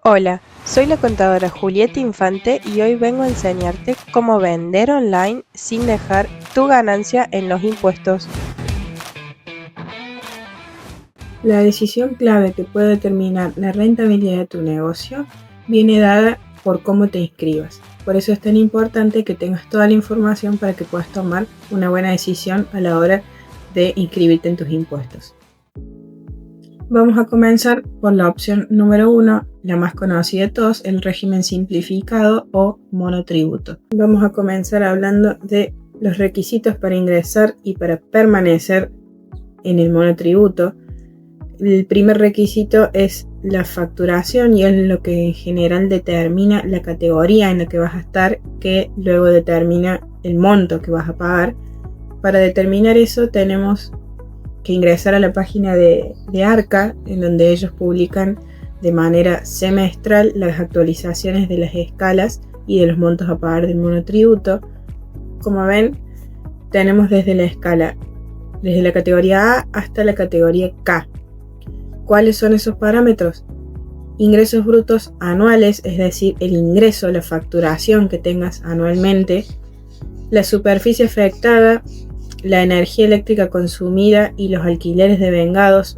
Hola, soy la contadora Julieta Infante y hoy vengo a enseñarte cómo vender online sin dejar tu ganancia en los impuestos. La decisión clave que puede determinar la rentabilidad de tu negocio viene dada por cómo te inscribas. Por eso es tan importante que tengas toda la información para que puedas tomar una buena decisión a la hora de inscribirte en tus impuestos. Vamos a comenzar por la opción número 1, la más conocida de todos, el régimen simplificado o monotributo. Vamos a comenzar hablando de los requisitos para ingresar y para permanecer en el monotributo. El primer requisito es la facturación y es lo que en general determina la categoría en la que vas a estar, que luego determina el monto que vas a pagar. Para determinar eso tenemos que ingresar a la página de Arca, en donde ellos publican de manera semestral las actualizaciones de las escalas y de los montos a pagar del monotributo. Como ven, tenemos desde la categoría A hasta la categoría K. ¿Cuáles son esos parámetros? Ingresos brutos anuales, es decir, el ingreso, la facturación que tengas anualmente, la superficie afectada, la energía eléctrica consumida y los alquileres devengados.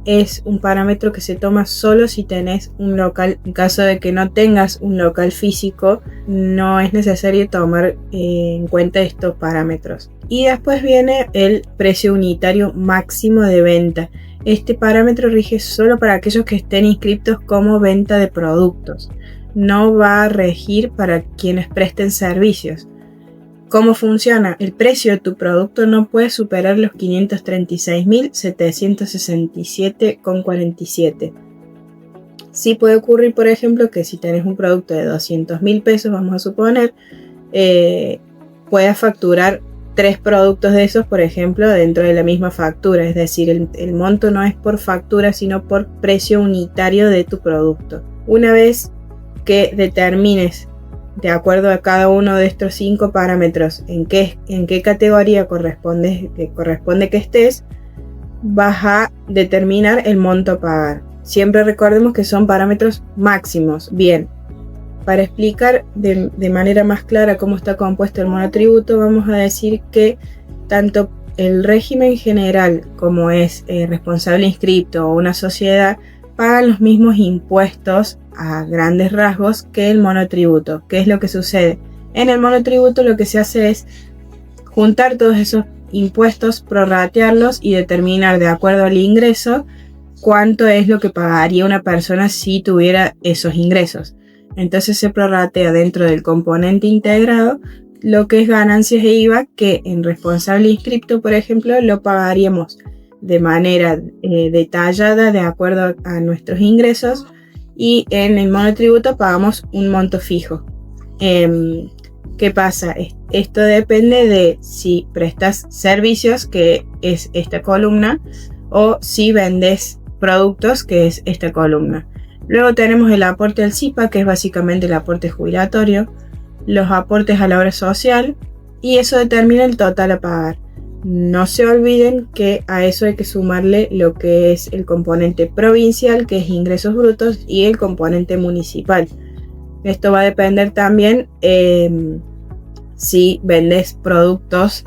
Es un parámetro que se toma solo si tenés un local. En caso de que no tengas un local físico, no es necesario tomar en cuenta estos parámetros. Y después viene el precio unitario máximo de venta. Este parámetro rige solo para aquellos que estén inscritos como venta de productos. No va a regir para quienes presten servicios. ¿Cómo funciona? El precio de tu producto no puede superar los 536.767,47. Sí puede ocurrir, por ejemplo, que si tenés un producto de 200.000 pesos, vamos a suponer, puedas facturar 3 productos de esos, por ejemplo, dentro de la misma factura. Es decir, el monto no es por factura, sino por precio unitario de tu producto. Una vez que determines, de acuerdo a cada uno de estos 5 parámetros, en qué categoría corresponde que estés, vas a determinar el monto a pagar. Siempre recordemos que son parámetros máximos. Bien, para explicar de manera más clara cómo está compuesto el monotributo, vamos a decir que tanto el régimen general como es responsable inscripto o una sociedad pagan los mismos impuestos a grandes rasgos que el monotributo. ¿Qué es lo que sucede? En el monotributo lo que se hace es juntar todos esos impuestos, prorratearlos y determinar de acuerdo al ingreso cuánto es lo que pagaría una persona si tuviera esos ingresos. Entonces se prorratea dentro del componente integrado lo que es ganancias e IVA, que en responsable inscripto, por ejemplo, lo pagaríamos de manera detallada de acuerdo a nuestros ingresos, y en el monotributo pagamos un monto fijo. ¿Qué pasa? Esto depende de si prestas servicios, que es esta columna, o si vendes productos, que es esta columna. Luego tenemos el aporte al SIPA, que es básicamente el aporte jubilatorio, los aportes a la obra social, y eso determina el total a pagar. No se olviden que a eso hay que sumarle lo que es el componente provincial, que es ingresos brutos, y el componente municipal. Esto va a depender también si vendes productos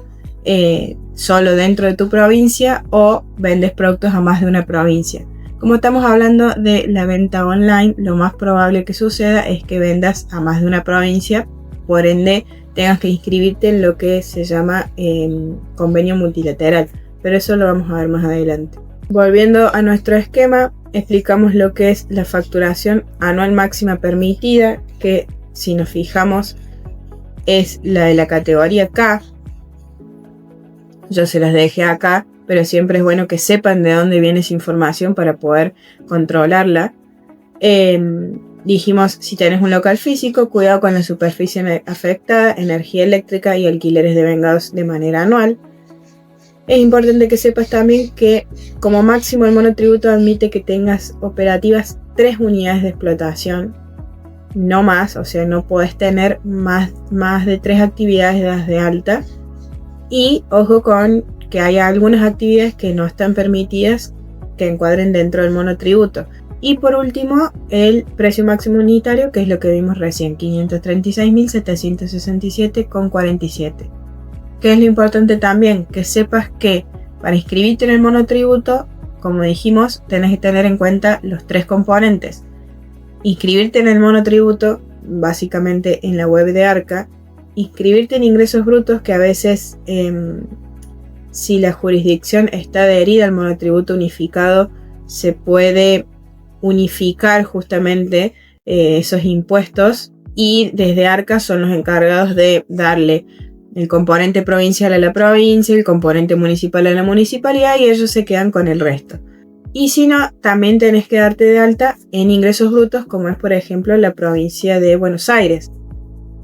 solo dentro de tu provincia o vendes productos a más de una provincia. Como estamos hablando de la venta online, lo más probable que suceda es que vendas a más de una provincia, por ende tengas que inscribirte en lo que se llama convenio multilateral, pero eso lo vamos a ver más adelante. Volviendo a nuestro esquema, explicamos lo que es la facturación anual máxima permitida, que si nos fijamos es la de la categoría K. Yo se las dejé acá, pero siempre es bueno que sepan de dónde viene esa información para poder controlarla. Dijimos, si tenés un local físico, cuidado con la superficie afectada, energía eléctrica y alquileres devengados de manera anual. Es importante que sepas también que como máximo el monotributo admite que tengas operativas 3 unidades de explotación, no más, o sea, no podés tener más de 3 actividades dadas de alta. Y ojo con que hay algunas actividades que no están permitidas que encuadren dentro del monotributo. Y por último, el precio máximo unitario, que es lo que vimos recién, 536.767,47. ¿Qué es lo importante también? Que sepas que para inscribirte en el monotributo, como dijimos, tenés que tener en cuenta los 3 componentes. Inscribirte en el monotributo, básicamente en la web de Arca. Inscribirte en ingresos brutos, que a veces, si la jurisdicción está adherida al monotributo unificado, se puede unificar justamente esos impuestos, y desde Arca son los encargados de darle el componente provincial a la provincia, el componente municipal a la municipalidad, y ellos se quedan con el resto. Y si no, también tenés que darte de alta en ingresos brutos, como es por ejemplo la provincia de Buenos Aires.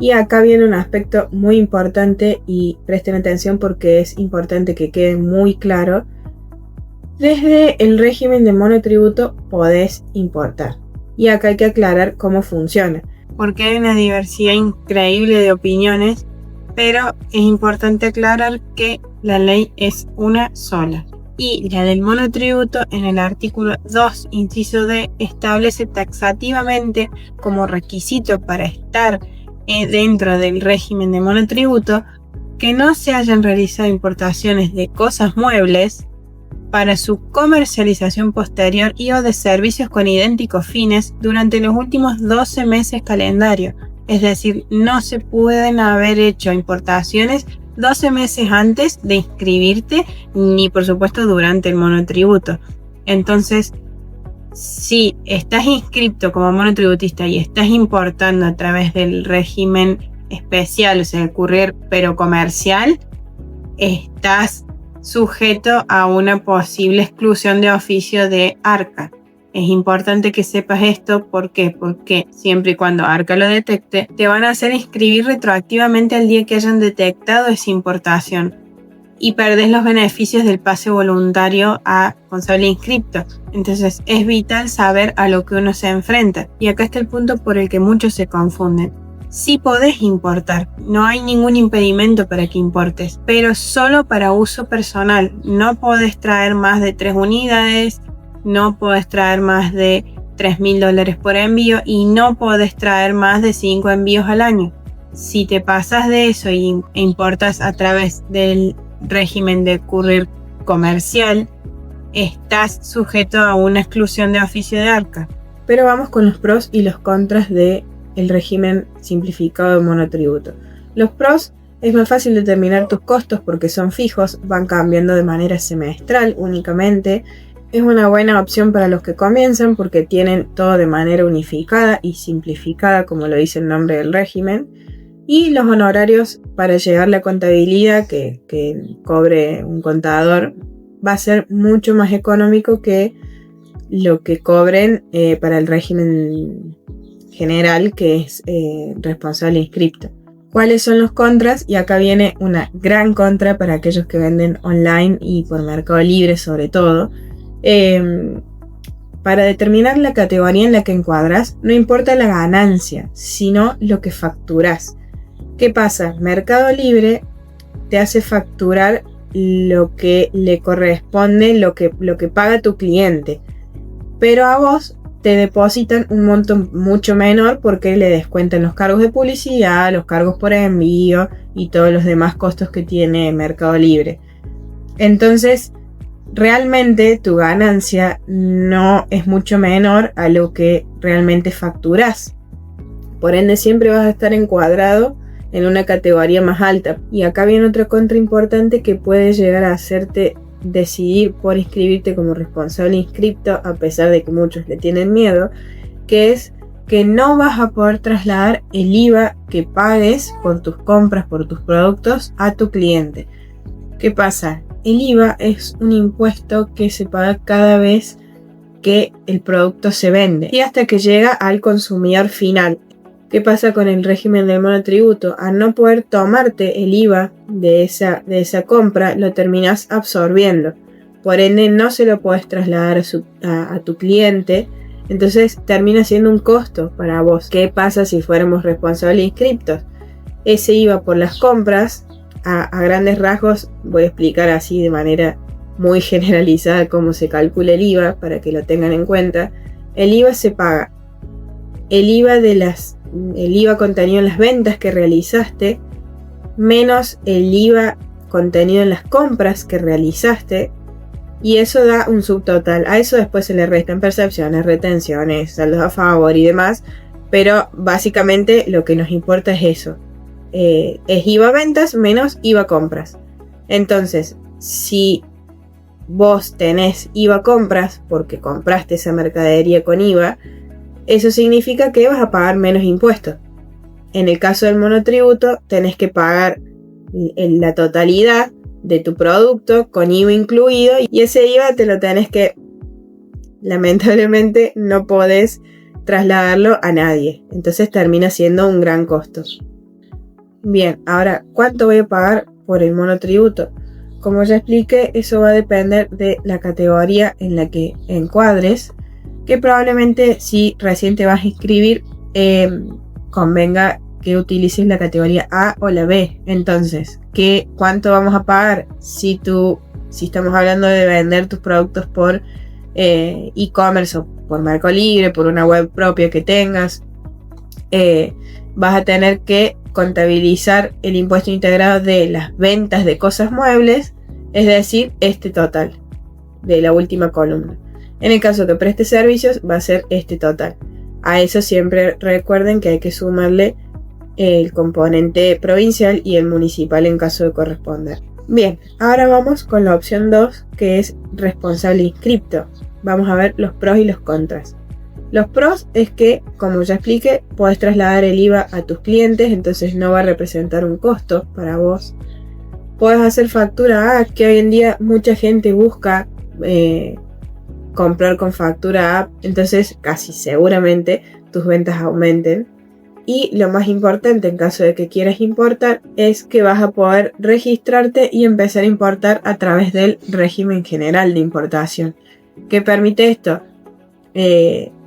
Y acá viene un aspecto muy importante, y presten atención porque es importante que quede muy claro. Desde el régimen de monotributo podés importar. Y acá hay que aclarar cómo funciona, porque hay una diversidad increíble de opiniones, pero es importante aclarar que la ley es una sola. Y la del monotributo, en el artículo 2, inciso D, establece taxativamente como requisito para estar dentro del régimen de monotributo que no se hayan realizado importaciones de cosas muebles para su comercialización posterior y o de servicios con idénticos fines durante los últimos 12 meses calendario. Es decir, no se pueden haber hecho importaciones 12 meses antes de inscribirte, ni por supuesto durante el monotributo. Entonces, si estás inscrito como monotributista y estás importando a través del régimen especial, o sea, el courier pero comercial, estás sujeto a una posible exclusión de oficio de Arca. Es importante que sepas esto. ¿Por qué? Porque siempre y cuando Arca lo detecte, te van a hacer inscribir retroactivamente al día que hayan detectado esa importación, y perdés los beneficios del pase voluntario a responsable inscripto. Entonces es vital saber a lo que uno se enfrenta. Y acá está el punto por el que muchos se confunden. Sí podés importar, no hay ningún impedimento para que importes, pero solo para uso personal. No podés traer más de 3 unidades, no podés traer más de $3.000 por envío, y no podés traer más de 5 envíos al año. Si te pasas de eso e importas a través del régimen de courier comercial, estás sujeto a una exclusión de oficio de Arca. Pero vamos con los pros y los contras de el régimen simplificado de monotributo. Los pros: es más fácil determinar tus costos porque son fijos, van cambiando de manera semestral únicamente. Es una buena opción para los que comienzan porque tienen todo de manera unificada y simplificada, como lo dice el nombre del régimen. Y los honorarios para llevar la contabilidad que cobre un contador va a ser mucho más económico que lo que cobren para el régimen general, que es responsable inscripto. ¿Cuáles son los contras? Y acá viene una gran contra para aquellos que venden online y por Mercado Libre sobre todo. Para determinar la categoría en la que encuadras, no importa la ganancia, sino lo que facturás. ¿Qué pasa? Mercado Libre te hace facturar lo que le corresponde, lo que paga tu cliente, pero a vos te depositan un monto mucho menor porque le descuentan los cargos de publicidad, los cargos por envío y todos los demás costos que tiene Mercado Libre. Entonces, realmente tu ganancia no es mucho menor a lo que realmente facturás. Por ende, siempre vas a estar encuadrado en una categoría más alta. Y acá viene otra contra importante que puede llegar a hacerte decidir por inscribirte como responsable inscripto, a pesar de que muchos le tienen miedo, que es que no vas a poder trasladar el IVA que pagues por tus compras, por tus productos, a tu cliente. ¿Qué pasa? El IVA es un impuesto que se paga cada vez que el producto se vende y hasta que llega al consumidor final. ¿Qué pasa con el régimen del monotributo? Al no poder tomarte el IVA de esa compra, lo terminas absorbiendo. Por ende, no se lo puedes trasladar a tu cliente. Entonces, termina siendo un costo para vos. ¿Qué pasa si fuéramos responsables inscriptos? Ese IVA por las compras, a grandes rasgos, voy a explicar así de manera muy generalizada cómo se calcula el IVA para que lo tengan en cuenta. el IVA se paga el IVA contenido en las ventas que realizaste, menos el IVA contenido en las compras que realizaste, y eso da un subtotal. A eso después se le restan percepciones, retenciones, saldos a favor y demás, pero básicamente lo que nos importa es eso. Es IVA ventas menos IVA compras. Entonces, si vos tenés IVA compras porque compraste esa mercadería con IVA, eso significa que vas a pagar menos impuestos. En el caso del monotributo, tenés que pagar la totalidad de tu producto con IVA incluido, y ese IVA te lo tenés que, lamentablemente, no podés trasladarlo a nadie. Entonces termina siendo un gran costo. Bien, ahora, ¿cuánto voy a pagar por el monotributo? Como ya expliqué, eso va a depender de la categoría en la que encuadres, que probablemente si recién te vas a inscribir, convenga que utilices la categoría A o la B. Entonces, ¿cuánto vamos a pagar? Si estamos hablando de vender tus productos por e-commerce o por Mercado Libre, por una web propia que tengas, vas a tener que contabilizar el impuesto integrado de las ventas de cosas muebles, es decir, este total de la última columna. En el caso que preste servicios, va a ser este total. A eso siempre recuerden que hay que sumarle el componente provincial y el municipal en caso de corresponder. Bien, ahora vamos con la opción 2, que es responsable inscripto. Vamos a ver los pros y los contras. Los pros es que, como ya expliqué, podés trasladar el IVA a tus clientes, entonces no va a representar un costo para vos. Podés hacer factura A, que hoy en día mucha gente busca comprar con factura A, entonces casi seguramente tus ventas aumenten. Y lo más importante en caso de que quieras importar es que vas a poder registrarte y empezar a importar a través del régimen general de importación. ¿Qué permite esto?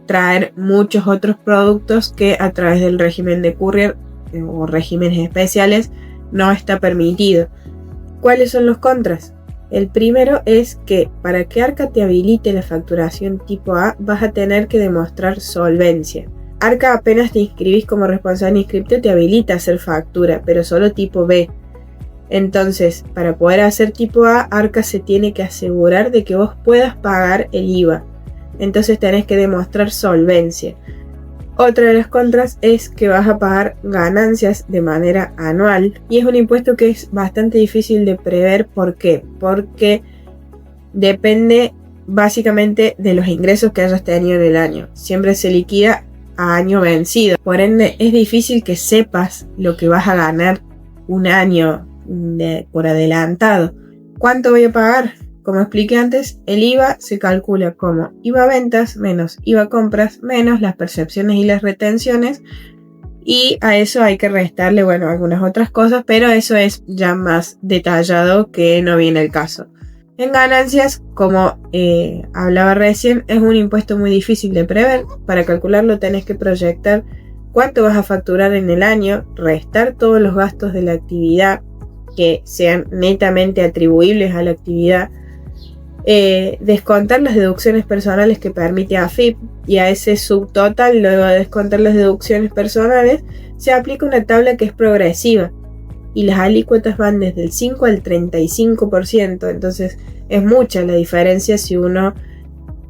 Traer muchos otros productos que a través del régimen de courier o regímenes especiales no está permitido. ¿Cuáles son los contras? El primero es que para que Arca te habilite la facturación tipo A vas a tener que demostrar solvencia. Arca apenas te inscribís como responsable inscripto te habilita a hacer factura, pero solo tipo B. Entonces, para poder hacer tipo A, Arca se tiene que asegurar de que vos puedas pagar el IVA. Entonces tenés que demostrar solvencia. Otra de las contras es que vas a pagar ganancias de manera anual, y es un impuesto que es bastante difícil de prever. ¿Por qué? Porque depende básicamente de los ingresos que hayas tenido en el año. Siempre se liquida a año vencido. Por ende, es difícil que sepas lo que vas a ganar un año por adelantado. ¿Cuánto voy a pagar? Como expliqué antes, el IVA se calcula como IVA ventas menos IVA compras menos las percepciones y las retenciones, y a eso hay que restarle, algunas otras cosas, pero eso es ya más detallado que no viene el caso. En ganancias, como hablaba recién, es un impuesto muy difícil de prever. Para calcularlo tenés que proyectar cuánto vas a facturar en el año, restar todos los gastos de la actividad que sean netamente atribuibles a la actividad, descontar las deducciones personales que permite AFIP, y a ese subtotal, luego de descontar las deducciones personales, se aplica una tabla que es progresiva y las alícuotas van desde el 5 al 35%, entonces es mucha la diferencia si uno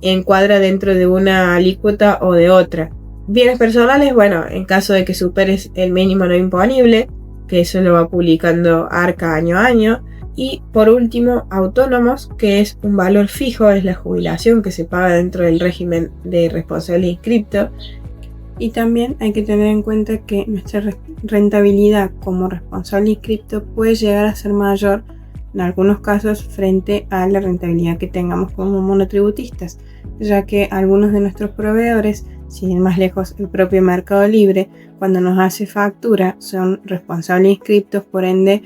encuadra dentro de una alícuota o de otra. Bienes personales, en caso de que superes el mínimo no imponible, que eso lo va publicando Arca año a año. Y por último, autónomos, que es un valor fijo, es la jubilación que se paga dentro del régimen de responsable inscripto. Y también hay que tener en cuenta que nuestra rentabilidad como responsable inscripto puede llegar a ser mayor en algunos casos frente a la rentabilidad que tengamos como monotributistas, ya que algunos de nuestros proveedores, sin ir más lejos el propio Mercado Libre, cuando nos hace factura son responsables inscriptos. Por ende,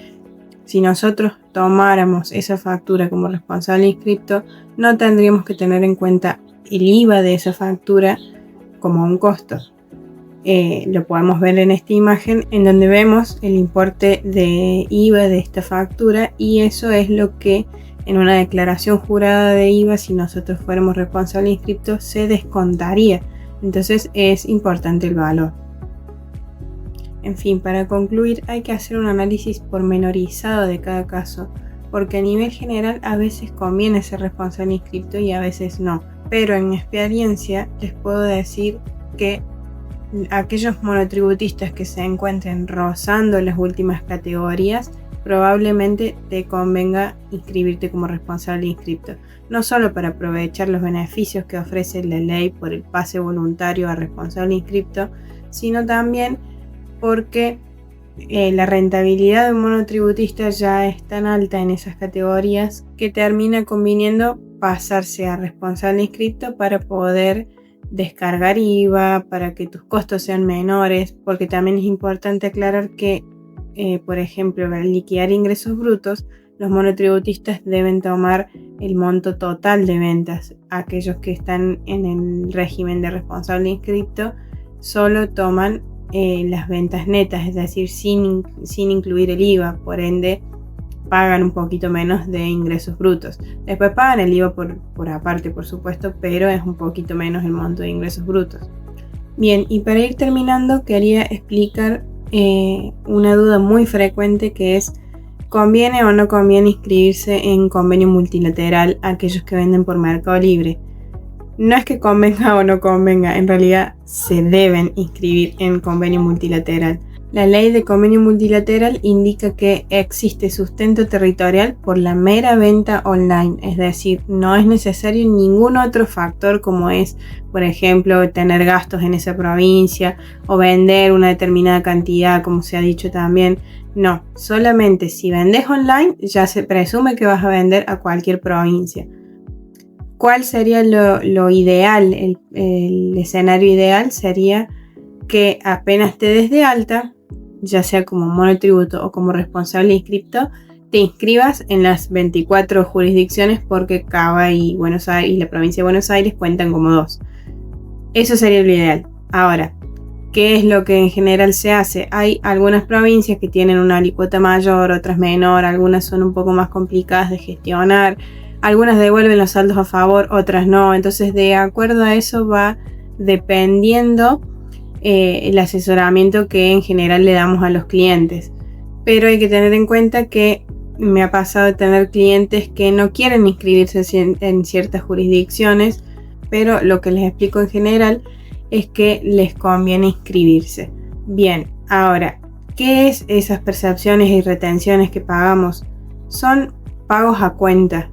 si nosotros tomáramos esa factura como responsable inscripto, no tendríamos que tener en cuenta el IVA de esa factura como un costo. Lo podemos ver en esta imagen, en donde vemos el importe de IVA de esta factura, y eso es lo que en una declaración jurada de IVA, si nosotros fuéramos responsables inscriptos, se descontaría. Entonces es importante el valor. En fin, para concluir, hay que hacer un análisis pormenorizado de cada caso, porque a nivel general a veces conviene ser responsable inscripto y a veces no. Pero en mi experiencia les puedo decir que aquellos monotributistas que se encuentren rozando las últimas categorías, probablemente te convenga inscribirte como responsable inscripto, no solo para aprovechar los beneficios que ofrece la ley por el pase voluntario a responsable inscripto, sino también porque la rentabilidad de un monotributista ya es tan alta en esas categorías que termina conviniendo pasarse a responsable inscripto para poder descargar IVA, para que tus costos sean menores, porque también es importante aclarar que, por ejemplo, para liquidar ingresos brutos, los monotributistas deben tomar el monto total de ventas. Aquellos que están en el régimen de responsable inscripto solo toman las ventas netas, es decir, sin incluir el IVA, por ende pagan un poquito menos de ingresos brutos. Después pagan el IVA por aparte, por supuesto, pero es un poquito menos el monto de ingresos brutos. Bien, y para ir terminando quería explicar una duda muy frecuente, que es: ¿conviene o no conviene inscribirse en convenio multilateral a aquellos que venden por Mercado Libre? No es que convenga o no convenga, en realidad se deben inscribir en convenio multilateral. La ley de convenio multilateral indica que existe sustento territorial por la mera venta online, es decir, no es necesario ningún otro factor como es, por ejemplo, tener gastos en esa provincia o vender una determinada cantidad, como se ha dicho también. No, solamente si vendes online ya se presume que vas a vender a cualquier provincia. ¿Cuál sería lo ideal? El escenario ideal sería que apenas te des de alta, ya sea como monotributo o como responsable inscripto, te inscribas en las 24 jurisdicciones, porque Cava y Buenos Aires y la provincia de Buenos Aires cuentan como 2. Eso sería lo ideal. Ahora, ¿qué es lo que en general se hace? Hay algunas provincias que tienen una alícuota mayor, otras menor, algunas son un poco más complicadas de gestionar, algunas devuelven los saldos a favor, otras no. Entonces, de acuerdo a eso va dependiendo el asesoramiento que en general le damos a los clientes. Pero hay que tener en cuenta que me ha pasado de tener clientes que no quieren inscribirse en ciertas jurisdicciones, pero lo que les explico en general es que les conviene inscribirse. Bien, ahora, ¿qué es esas percepciones y retenciones que pagamos? Son pagos a cuenta.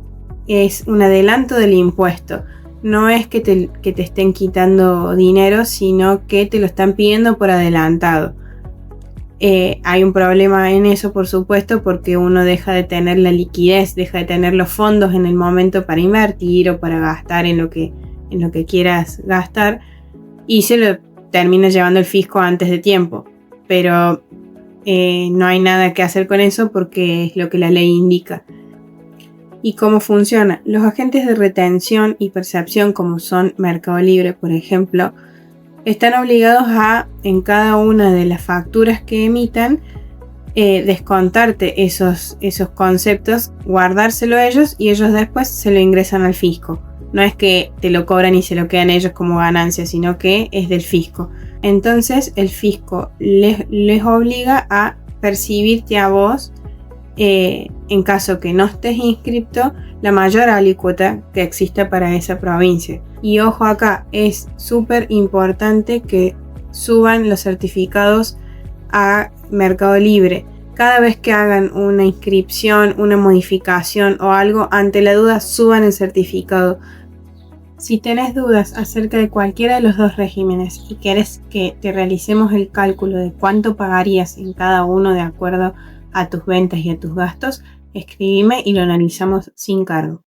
Es un adelanto del impuesto. No es que te estén quitando dinero, sino que te lo están pidiendo por adelantado. Hay un problema en eso, por supuesto, porque uno deja de tener la liquidez, deja de tener los fondos en el momento para invertir o para gastar en lo que quieras gastar, y se lo termina llevando el fisco antes de tiempo. Pero no hay nada que hacer con eso, porque es lo que la ley indica. ¿Y cómo funciona? Los agentes de retención y percepción, como son Mercado Libre, por ejemplo, están obligados a, en cada una de las facturas que emitan, descontarte esos conceptos, guardárselo a ellos, y ellos después se lo ingresan al fisco. No es que te lo cobran y se lo quedan ellos como ganancia, sino que es del fisco. Entonces el fisco les obliga a percibirte a vos, en caso que no estés inscripto, la mayor alícuota que exista para esa provincia. Y ojo acá, es súper importante que suban los certificados a Mercado Libre. Cada vez que hagan una inscripción, una modificación o algo, ante la duda suban el certificado. Si tenés dudas acerca de cualquiera de los dos regímenes y querés que te realicemos el cálculo de cuánto pagarías en cada uno de acuerdo a tus ventas y a tus gastos, escribime y lo analizamos sin cargo.